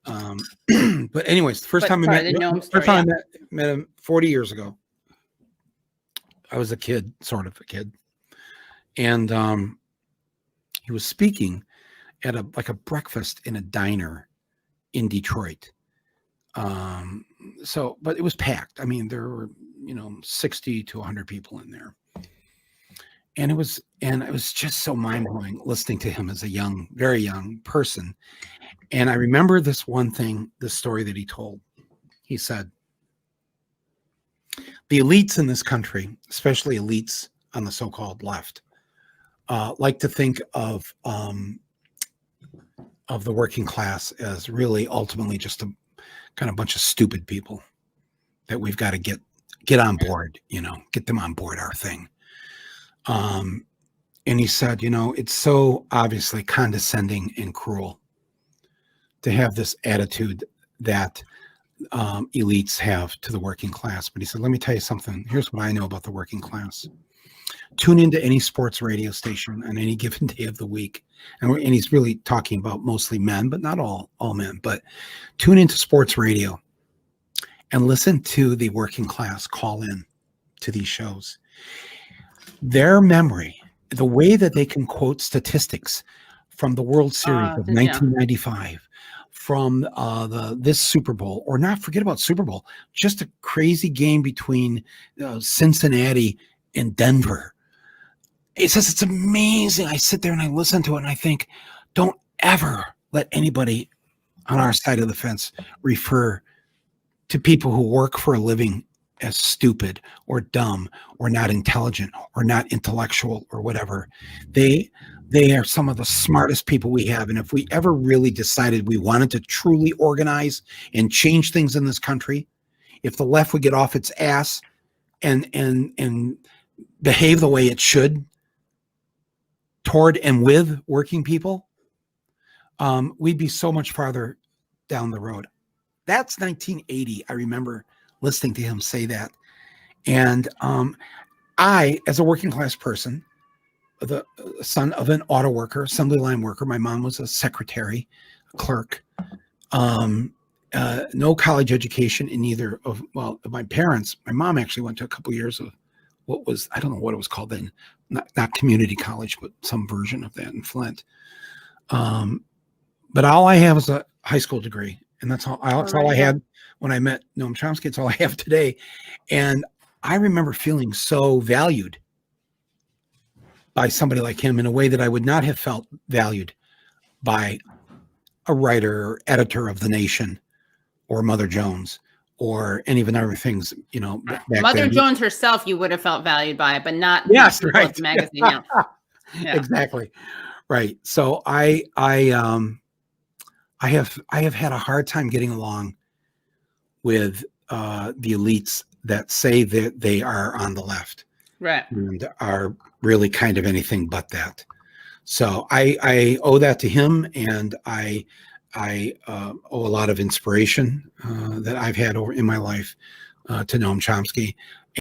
But anyways, the first time I met him 40 years ago. I was a kid, sort of a kid, and he was speaking at a breakfast in a diner in Detroit. But it was packed. I mean, there were 60 to 100 people in there, and it was just so mind blowing listening to him as a very young person. And I remember this story that he told. He said, the elites in this country, especially elites on the so-called left, like to think of the working class as really ultimately just a kind of bunch of stupid people that we've got to get on board, get them on board our thing. And he said, it's so obviously condescending and cruel to have this attitude that elites have to the working class. But he said, let me tell you something. Here's what I know about the working class. Tune into any sports radio station on any given day of the week. And he's really talking about mostly men, but not all men. But tune into sports radio and listen to the working class call in to these shows. Their memory, the way that they can quote statistics from the World Series of 1995, from this Super Bowl, or not forget about Super Bowl, just a crazy game between Cincinnati and Denver. It says it's amazing. I sit there and I listen to it and I think, don't ever let anybody on our side of the fence refer to people who work for a living as stupid or dumb or not intelligent or not intellectual or whatever. They are some of the smartest people we have. And if we ever really decided we wanted to truly organize and change things in this country, if the left would get off its ass and behave the way it should toward and with working people, we'd be so much farther down the road. That's 1980. I remember listening to him say that. And I, as a working class person, the son of an auto worker, assembly line worker, my mom was a secretary, a clerk, no college education in either of my parents. My mom actually went to a couple years of I don't know what it was called then, not community college, but some version of that in Flint. But all I have is a high school degree. And that's all I had when I met Noam Chomsky. It's all I have today. And I remember feeling so valued by somebody like him in a way that I would not have felt valued by a writer or editor of The Nation or Mother Jones or any of the other things, Mother Jones herself, you would have felt valued by, but not right. The magazine. Yeah. Exactly. Right. So I have had a hard time getting along with the elites that say that they are on the left, right, and are really kind of anything but that. So I owe that to him, and I owe a lot of inspiration that I've had in my life to Noam Chomsky.